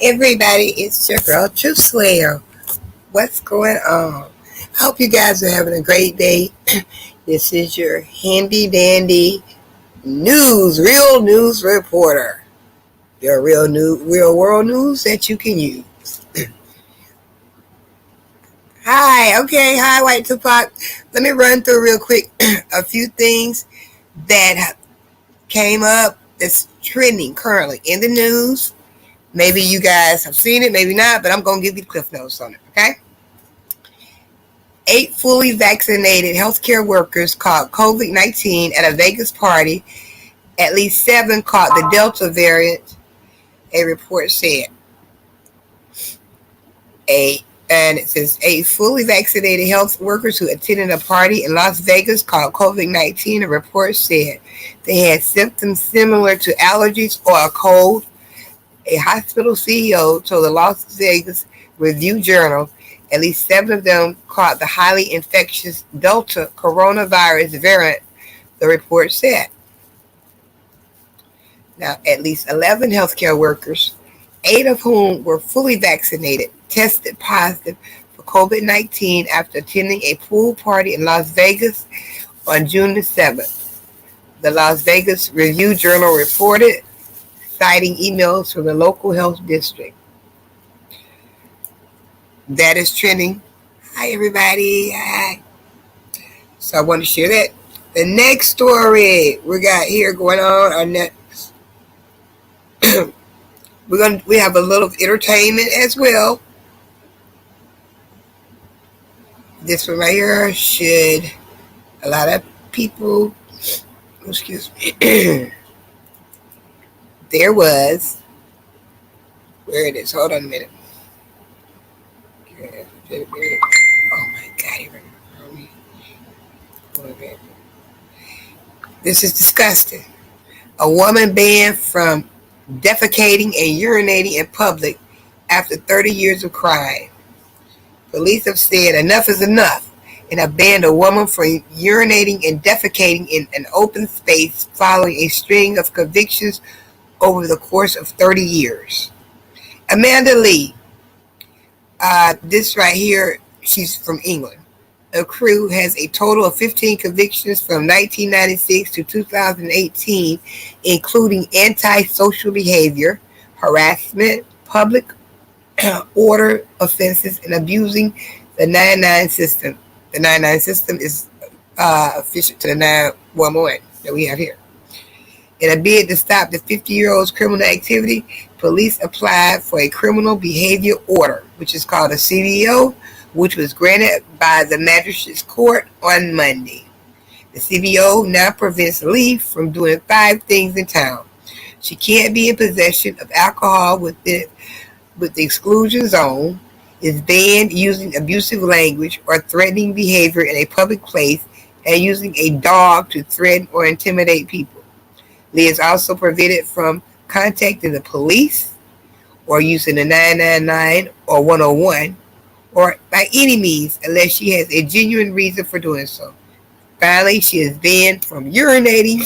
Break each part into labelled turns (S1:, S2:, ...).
S1: Everybody, it's your girl Truth Slayer. What's going on? I hope you guys are having a great day. This is your handy dandy real news reporter. Your real world news that you can use. Hi, White Tupac. Let me run through real quick a few things that came up that's trending currently in the news. Maybe you guys have seen it, maybe not, but I'm going to give you the cliff notes on it, okay? 8 fully vaccinated healthcare workers caught COVID-19 at a Vegas party. At least 7 caught the Delta variant, a report said. And it says 8 fully vaccinated health workers who attended a party in Las Vegas caught COVID-19, a report said. They had symptoms similar to allergies or a cold. A hospital CEO told the Las Vegas Review-Journal at least 7 of them caught the highly infectious Delta coronavirus variant, the report said. Now, at least 11 healthcare workers, 8 of whom were fully vaccinated, tested positive for COVID-19 after attending a pool party in Las Vegas on June the 7th. The Las Vegas Review-Journal reported, citing emails from the local health district. That is trending. Hi, everybody. Hi. So I want to share that. The next story we got here going on, our next, we have a little entertainment as well. This one right here should a lot of people. Excuse me. There was. Where it is? Hold on a minute. Oh my God! This is disgusting. A woman banned from defecating and urinating in public after 30 years of crime. Police have said enough is enough and have banned a woman from urinating and defecating in an open space following a string of convictions over the course of 30 years. Amanda Lee, this right here, she's from England. A crew has a total of 15 convictions from 1996 to 2018, including antisocial behavior, harassment, public order offenses, and abusing the 999 system. The 999 system is official to the 911 that we have here. In a bid to stop the 50-year-old's criminal activity, police applied for a criminal behavior order, which is called a CBO, which was granted by the magistrate's court on Monday. The CBO now prevents Lee from doing 5 things in town. She can't be in possession of alcohol with the exclusion zone, is banned using abusive language or threatening behavior in a public place, and using a dog to threaten or intimidate people. Lee is also prevented from contacting the police or using the 999 or 101 or by any means unless she has a genuine reason for doing so. Finally, she is banned from urinating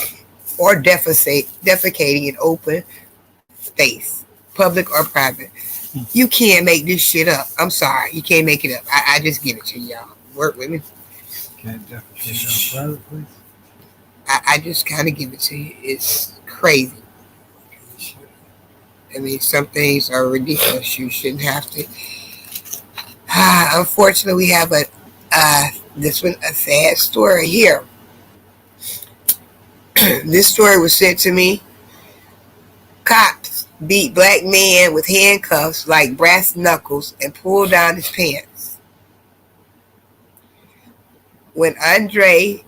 S1: or defecating in open space, public or private. You can't make this shit up. I'm sorry. You can't make it up. I just give it to y'all. Work with me.
S2: Can't defecate in a private place?
S1: I just kind of give it to you. It's crazy. I mean, some things are ridiculous. You shouldn't have to. Unfortunately, we have a sad story here. This story was sent to me. Cops beat black man with handcuffs like brass knuckles and pulled down his pants. When Andre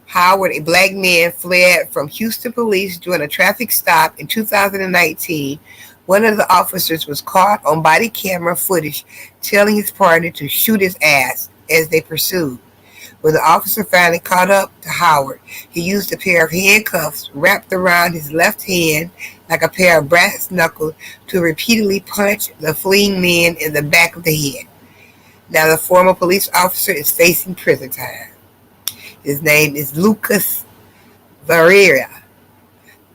S1: Howard, a black man, fled from Houston police during a traffic stop in 2019. One of the officers was caught on body camera footage telling his partner to shoot his ass as they pursued. When the officer finally caught up to Howard, he used a pair of handcuffs wrapped around his left hand like a pair of brass knuckles to repeatedly punch the fleeing man in the back of the head. Now the former police officer is facing prison time. His name is Lucas Varela,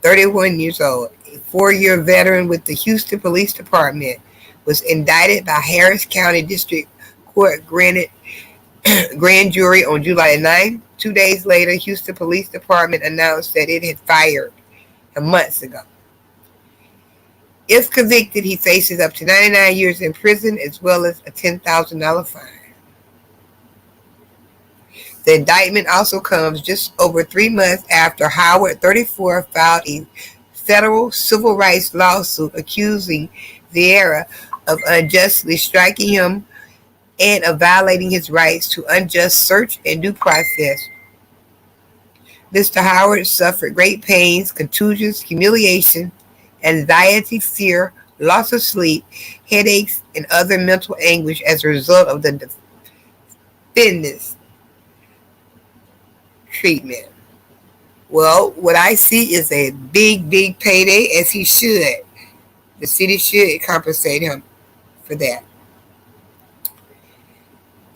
S1: 31 years old. a 4-year veteran with the Houston Police Department, was indicted by Harris County District Court grand jury on July 9th. 2 days later, Houston Police Department announced that it had fired him months ago. If convicted, he faces up to 99 years in prison as well as a $10,000 fine. The indictment also comes just over 3 months after Howard, 34, filed a federal civil rights lawsuit accusing Vieira of unjustly striking him and of violating his rights to unjust search and due process. Mr. Howard suffered great pains, contusions, humiliation, anxiety, fear, loss of sleep, headaches, and other mental anguish as a result of the defendant's treatment. Well, what I see is a big, big payday, as he should. The city should compensate him for that.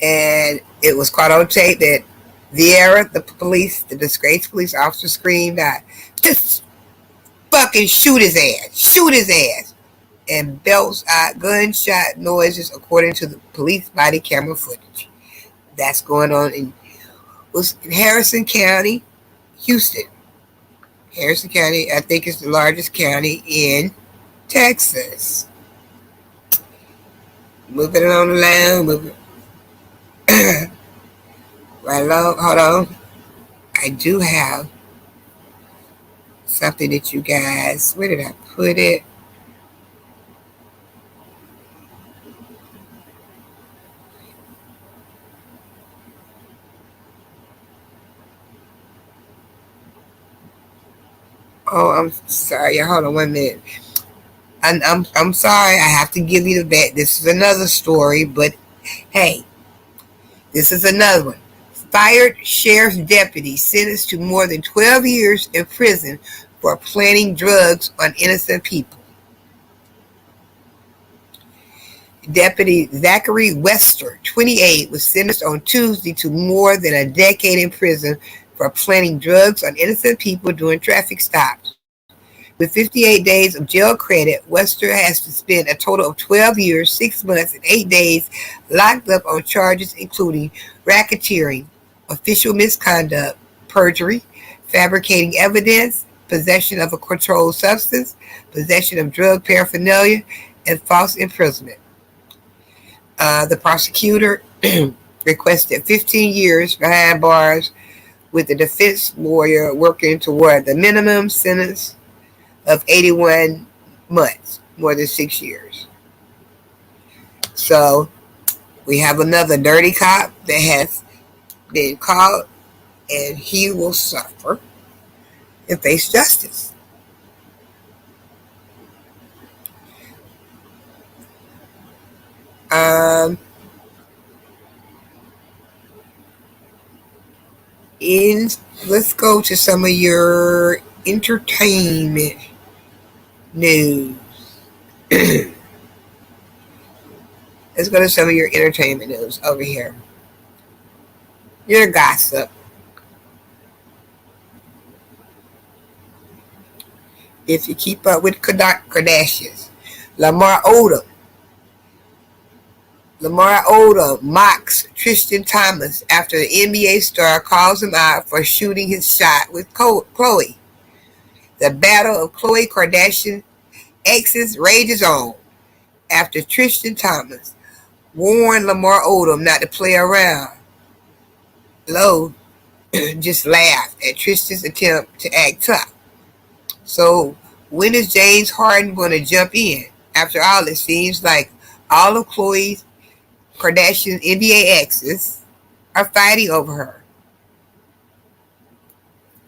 S1: And it was caught on tape that Vieira, the disgraced police officer, screamed out, "Just fucking shoot his ass," and belts out gunshot noises according to the police body camera footage. That's going on in Harrison County, Houston. Harrison County, I think, is the largest county in Texas. Moving on along, right along. Hold on. I do have something that you guys, where did I put it? Oh, I'm sorry. Hold on 1 minute. I'm sorry. I have to give you the back. This is another story, but hey, this is another one. Fired sheriff's deputy sentenced to more than 12 years in prison for planting drugs on innocent people. Deputy Zachary Wester, 28, was sentenced on Tuesday to more than a decade in prison for planting drugs on innocent people during traffic stops. With 58 days of jail credit, Wester has to spend a total of 12 years, 6 months, and 8 days locked up on charges including racketeering, official misconduct, perjury, fabricating evidence, possession of a controlled substance, possession of drug paraphernalia, and false imprisonment. The prosecutor requested 15 years behind bars, with the defense lawyer working toward the minimum sentence of 81 months, more than 6 years. So we have another dirty cop that has been caught, and he will suffer and face justice. Let's go to some of your entertainment news. Let's go to some of your entertainment news over here. Your gossip. If you keep up with Kardashians, Lamar Odom mocks Tristan Thompson after the NBA star calls him out for shooting his shot with Khloe. The battle of Khloe Kardashian exes rages on after Tristan Thompson warned Lamar Odom not to play around. Lowe just laughed at Tristan's attempt to act tough. So when is James Harden going to jump in? After all, it seems like all of Khloe Kardashian's NBA exes are fighting over her.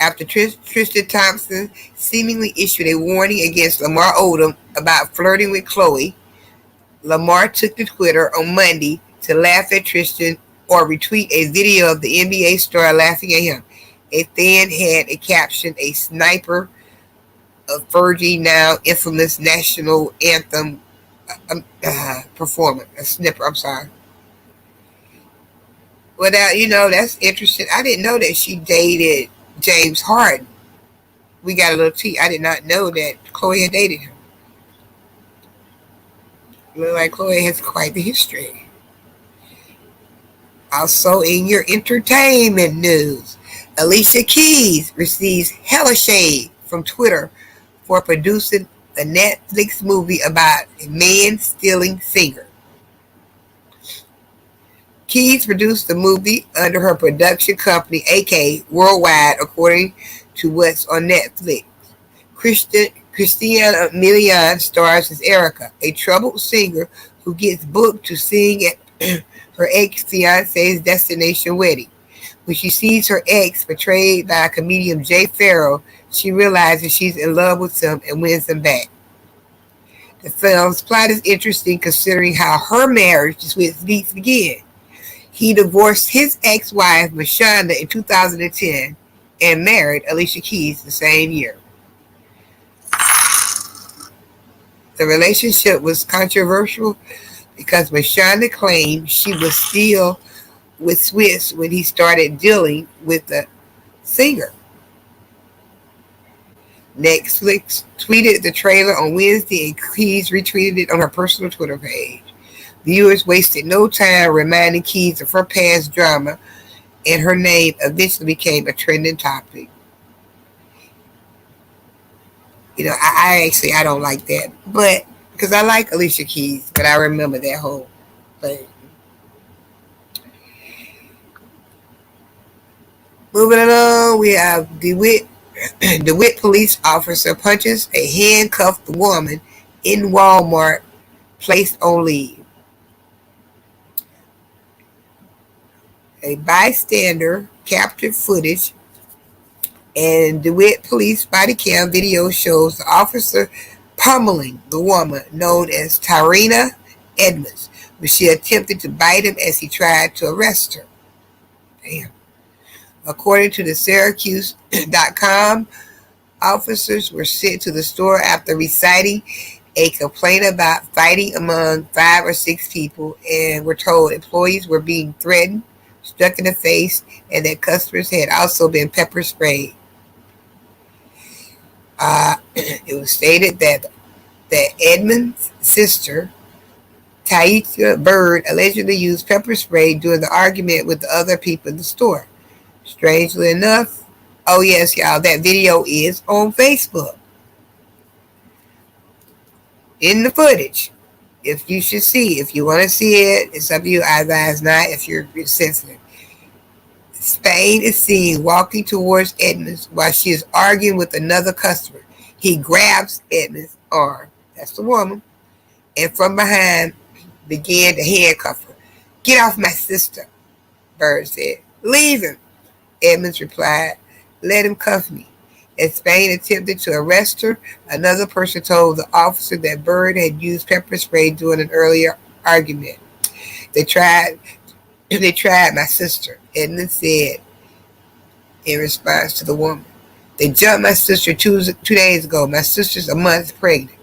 S1: After Tristan Thompson seemingly issued a warning against Lamar Odom about flirting with Khloe, Lamar took to Twitter on Monday to laugh at Tristan or retweet a video of the NBA star laughing at him. A fan had a caption, "A sniper of Fergie now infamous national anthem performer." A snipper, I'm sorry. Well, now, that's interesting. I didn't know that she dated James Harden. we got a little tea. I did not know that Chloe had dated him. Look like Chloe has quite the history. Also, in your entertainment news, Alicia Keys receives hella shade from Twitter for producing a Netflix movie about a man-stealing singer. Keys produced the movie under her production company, AK Worldwide, according to what's on Netflix. Christina Milian stars as Erica, a troubled singer who gets booked to sing at her ex-fiance's destination wedding. When she sees her ex, portrayed by comedian Jay Farrell, she realizes she's in love with him and wins him back. The film's plot is interesting considering how her marriage to Swizz Beatz began. He divorced his ex-wife, Mashonda, in 2010 and married Alicia Keys the same year. The relationship was controversial because Mashonda claimed she was still with Swizz when he started dealing with the singer. Netflix tweeted the trailer on Wednesday and Keys retweeted it on her personal Twitter page. Viewers wasted no time reminding Keys of her past drama, and her name eventually became a trending topic. You know, I don't like that, but because I like Alicia Keys, but I remember that whole thing. Moving along, we have DeWitt police officer punches a handcuffed woman in Walmart, placed on leave. A bystander captured footage, and DeWitt police body cam video shows the officer pummeling the woman known as Tyrena Edmonds when she attempted to bite him as he tried to arrest her. Damn. According to the Syracuse.com, officers were sent to the store after reciting a complaint about fighting among 5 or 6 people, and were told employees were being threatened, struck in the face, and that customers had also been pepper sprayed. It was stated that Edmund's sister, Taisha Bird, allegedly used pepper spray during the argument with the other people in the store. Strangely enough, oh yes, y'all, that video is on Facebook. In the footage, if you should see, if you want to see it, it's up to you. I advise not if you're sensitive. Spain is seen walking towards Edmonds while she is arguing with another customer. He grabs Edmonds' arm, that's the woman, and from behind began to handcuff her. "Get off my sister," Bird said. "Leave him," Edmonds replied. "Let him cuff me." As Spain attempted to arrest her, another person told the officer that Bird had used pepper spray during an earlier argument. They tried my sister," Edmonds said in response to the woman. "They jumped my sister 2 days ago. My sister's a month pregnant."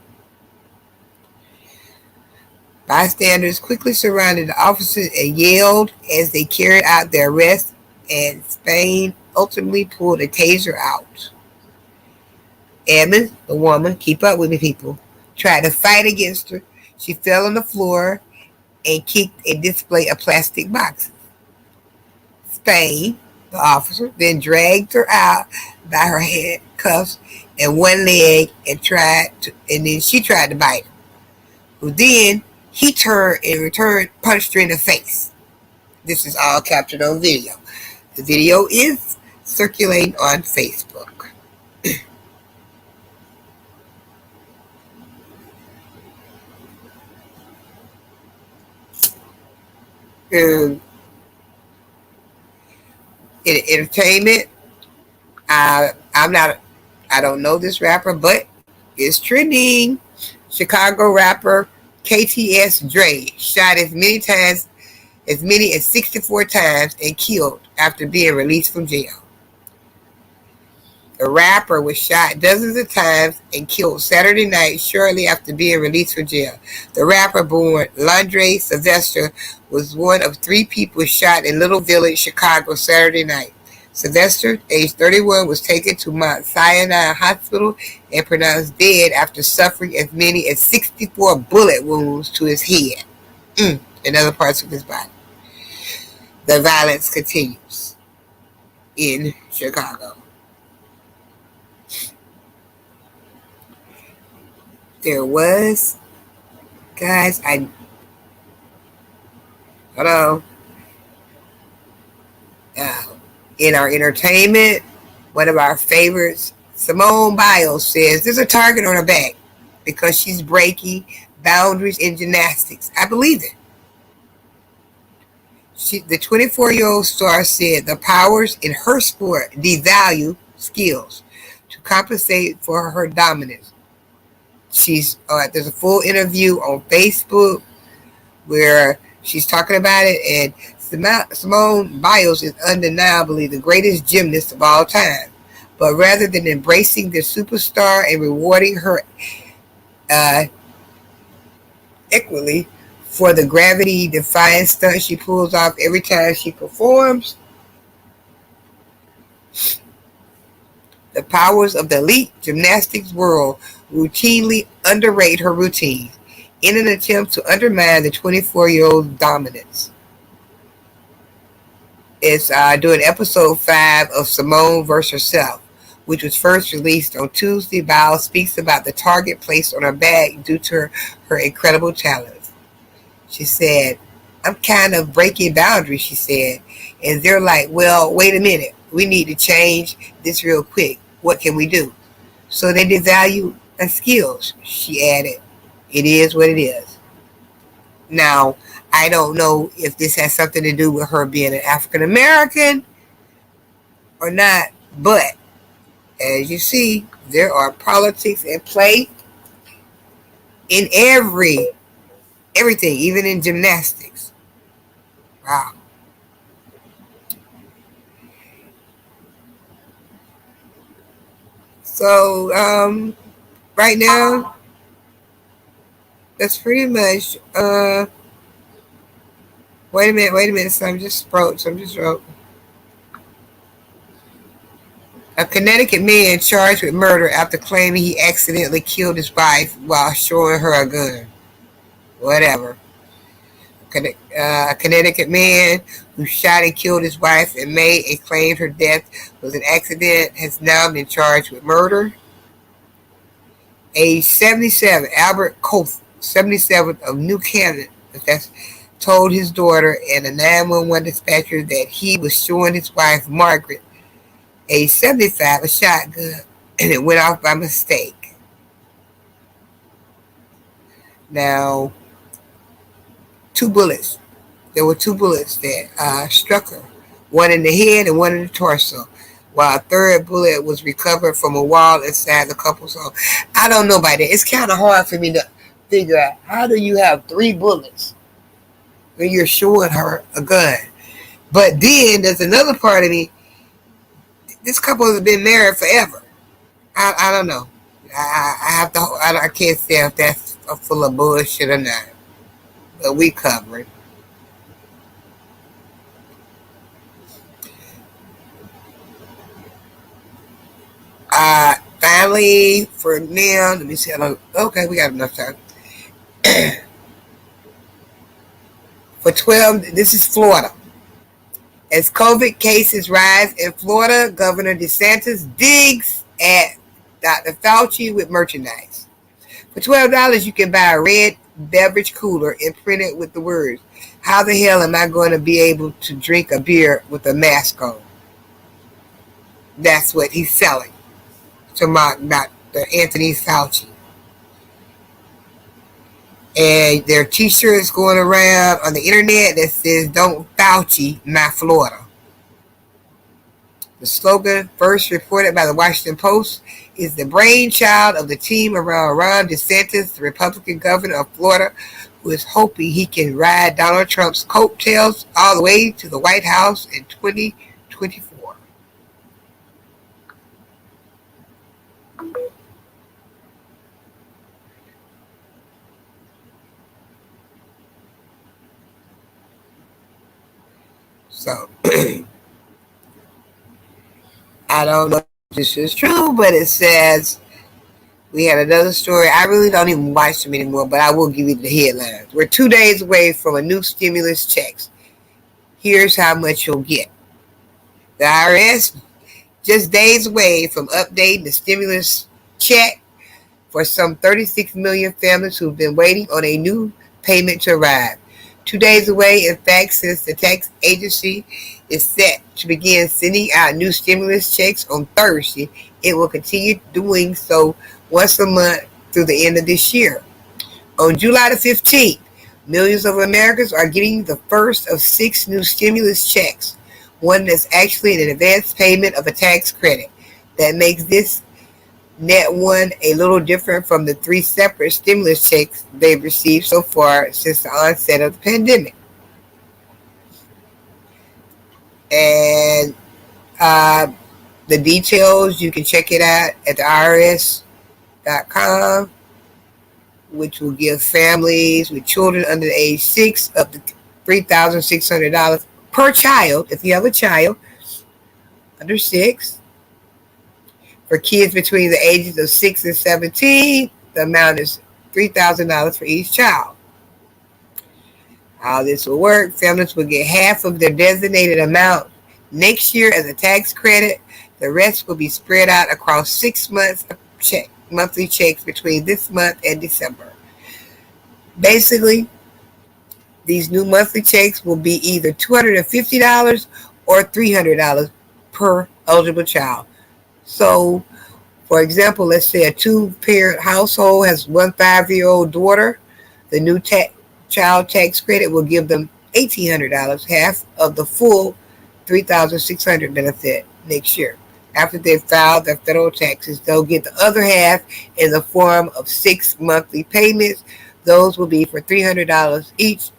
S1: Bystanders quickly surrounded the officers and yelled as they carried out their arrest, and Spain ultimately pulled a taser out. Edmonds, the woman, keep up with me people, tried to fight against her. She fell on the floor and kicked a display of plastic boxes. Spain, the officer, then dragged her out by her handcuffs and one leg and then she tried to bite him. Well, then he turned and returned, punched her in the face. This is all captured on video. The video is circulating on Facebook. In entertainment, I don't know this rapper, but it's trending. Chicago rapper KTS Dre shot as many as 64 times and killed after being released from jail. The rapper was shot dozens of times and killed Saturday night shortly after being released from jail. The rapper, born Landry Sylvester, was one of 3 people shot in Little Village, Chicago, Saturday night. Sylvester, age 31, was taken to Mount Sinai Hospital and pronounced dead after suffering as many as 64 bullet wounds to his head and other parts of his body. The violence continues in Chicago. There was, guys, hello, uh, in our entertainment, one of our favorites, Simone Biles says there's a target on her back because she's breaking boundaries in gymnastics. I believe it. The 24-year-old star said the powers in her sport devalue skills to compensate for her dominance. There's a full interview on Facebook where she's talking about it, and Simone Biles is undeniably the greatest gymnast of all time. But rather than embracing the superstar and rewarding her equally for the gravity-defying stunt she pulls off every time she performs, the powers of the elite gymnastics world routinely underrate her routine in an attempt to undermine the 24-year-old's dominance. It's doing episode 5 of Simone vs. Herself, which was first released on Tuesday. Biles speaks about the target placed on her back due to her incredible talents. She said, I'm kind of breaking boundaries, she said. And they're like, well, wait a minute. We need to change this real quick. What can we do? So they devalue her skills, she added. It is what it is. Now, I don't know if this has something to do with her being an African American or not, but as you see, there are politics at play in everything, even in gymnastics. Wow. So, right now, that's pretty much, wait a minute, so I'm just wrote. A Connecticut man charged with murder after claiming he accidentally killed his wife while showing her a gun. Whatever. A Connecticut man who shot and killed his wife in May and claimed her death was an accident has now been charged with murder. Age 77, Albert Koth, 77 of New Canaan, told his daughter and a 911 dispatcher that he was showing his wife, Margaret, age 75, a shotgun, and it went off by mistake. Now, there were two bullets that struck her, one in the head and one in the torso, while a third bullet was recovered from a wall inside the couple's home. I don't know about that. It's kind of hard for me to figure out, how do you have 3 bullets when you're showing her a gun? But then there's another part of me. This couple has been married forever. I don't know. I can't say if that's full of bullshit or not. But we cover it. Finally, for now, let me see. Okay, we got enough time. For 12, this is Florida. As COVID cases rise in Florida, Governor DeSantis digs at Dr. Fauci with merchandise. For $12, you can buy a red beverage cooler imprinted with the words, how the hell am I going to be able to drink a beer with a mask on? That's what he's selling to mock Dr. Anthony Fauci. And there are t-shirts going around on the internet that says, don't Fauci my Florida. The slogan, first reported by the Washington Post, is the brainchild of the team around Ron DeSantis, the Republican governor of Florida, who is hoping he can ride Donald Trump's coattails all the way to the White House in 2024. So, I don't know if this is true, but it says we had another story. I really don't even watch them anymore, but I will give you the headlines. We're 2 days away from a new stimulus checks. Here's how much you'll get. The IRS just days away from updating the stimulus check for some 36 million families who've been waiting on a new payment to arrive. 2 days away, in fact, since the tax agency is set to begin sending out new stimulus checks on Thursday, it will continue doing so once a month through the end of this year. On July the 15th, millions of Americans are getting the first of 6 new stimulus checks, one that's actually an advance payment of a tax credit. That makes this net one a little different from the 3 separate stimulus checks they've received so far since the onset of the pandemic. And the details, you can check it out at the IRS.com, which will give families with children under the age 6 up to $3,600 per child, if you have a child under 6. For kids between the ages of 6 and 17, the amount is $3,000 for each child. How this will work, families will get half of their designated amount next year as a tax credit. The rest will be spread out across 6 months of monthly checks between this month and December. Basically, these new monthly checks will be either $250 or $300 per eligible child. So, for example, let's say a 2-parent household has one 5-year-old daughter. The new child tax credit will give them $1,800, half of the full $3,600 benefit next year. After they've filed their federal taxes, they'll get the other half in the form of 6 monthly payments. Those will be for $300 each,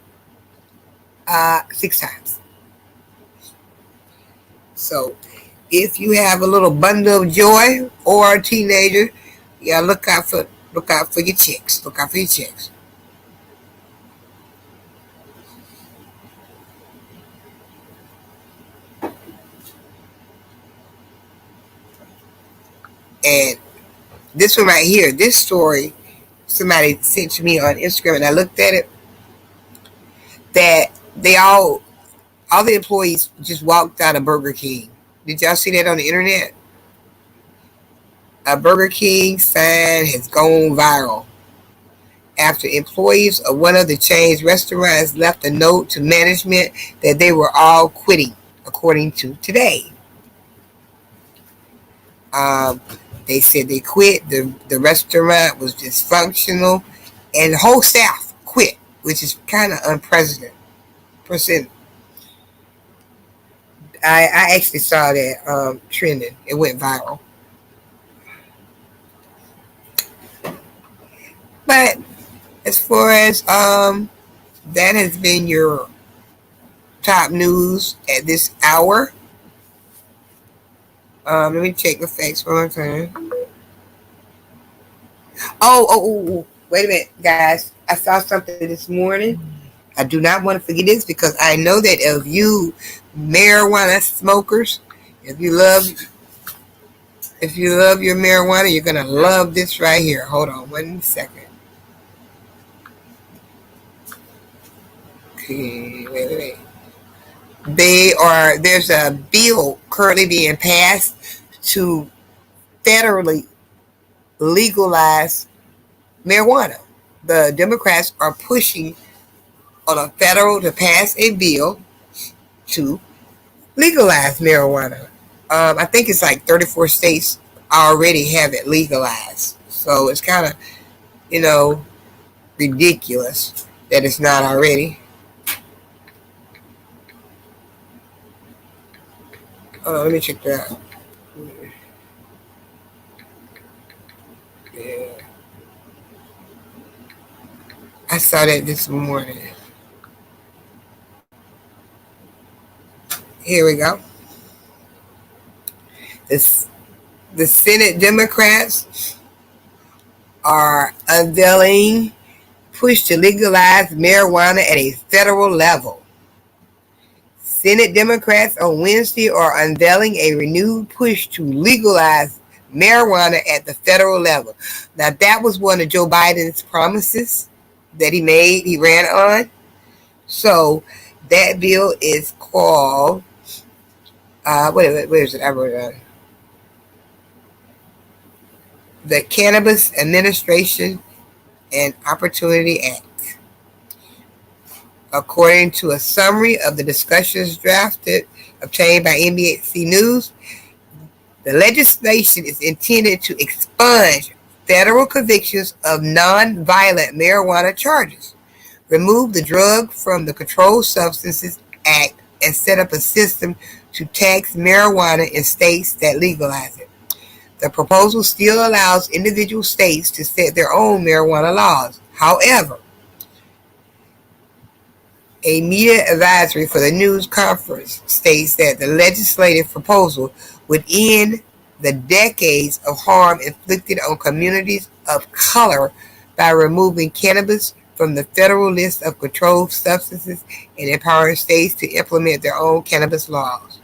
S1: 6 times. So, if you have a little bundle of joy or a teenager, you gotta look out for your checks. Look out for your checks. And this one right here, this story, somebody sent to me on Instagram, and I looked at it. That they all the employees just walked out of Burger King. Did y'all see that on the internet? A Burger King sign has gone viral after employees of one of the chain's restaurants left a note to management that they were all quitting, according to Today. They said they quit. The restaurant was dysfunctional, and the whole staff quit, which is kind of unprecedented. I actually saw that trending. It went viral. But as far as that has been your top news at this hour. Let me check the facts one more time. Oh, wait a minute, guys. I saw something this morning. I do not want to forget this because I know that of you marijuana smokers, if you love your marijuana, you're gonna love this right here. Hold on 1 second. Okay, wait. There's a bill currently being passed to federally legalize marijuana. The Democrats are pushing on a federal to pass a bill to legalize marijuana. I think it's like 34 states already have it legalized. So it's kind of, ridiculous that it's not already. Let me check that out. Yeah. I saw that this morning. Here we go. The Senate Democrats are unveiling push to legalize marijuana at a federal level. Senate Democrats on Wednesday are unveiling a renewed push to legalize marijuana at the federal level. Now, that was one of Joe Biden's promises that he ran on. So, that bill is called, where is it? I wrote it down. The Cannabis Administration and Opportunity Act. According to a summary of the discussions obtained by NBC News, the legislation is intended to expunge federal convictions of non-violent marijuana charges, remove the drug from the Controlled Substances Act, and set up a system to tax marijuana in states that legalize it. The proposal still allows individual states to set their own marijuana laws. However, a media advisory for the news conference states that the legislative proposal would end the decades of harm inflicted on communities of color by removing cannabis from the federal list of controlled substances and empowering states to implement their own cannabis laws.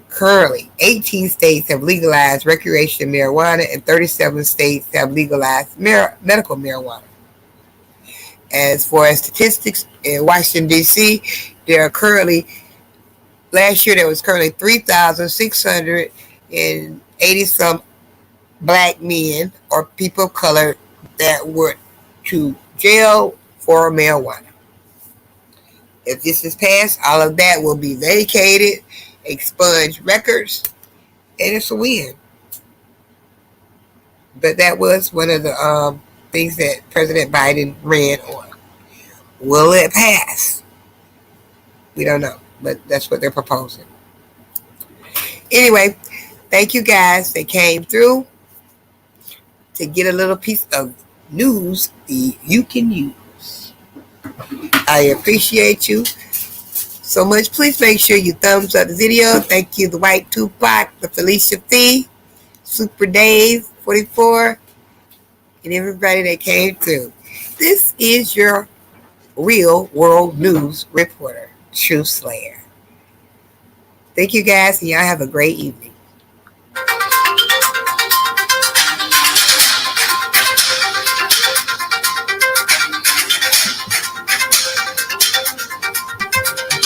S1: Currently, 18 states have legalized recreational marijuana and 37 states have legalized medical marijuana. As far as statistics in Washington, D.C., last year there was currently 3,680 some black men or people of color that were to jail for marijuana. If this is passed, all of that will be vacated, expunged records, and it's a win. But that was one of the things that President Biden ran on. Will it pass? We don't know, but that's what they're proposing. Anyway, thank you guys that came through to get a little piece of news you can use. I appreciate you so much. Please make sure you thumbs up the video. Thank you, the White Tupac, the Felicia Fee, Super Dave 44, and everybody that came through. This is your real world news reporter, Truth Slayer. Thank you guys, and y'all have a great evening.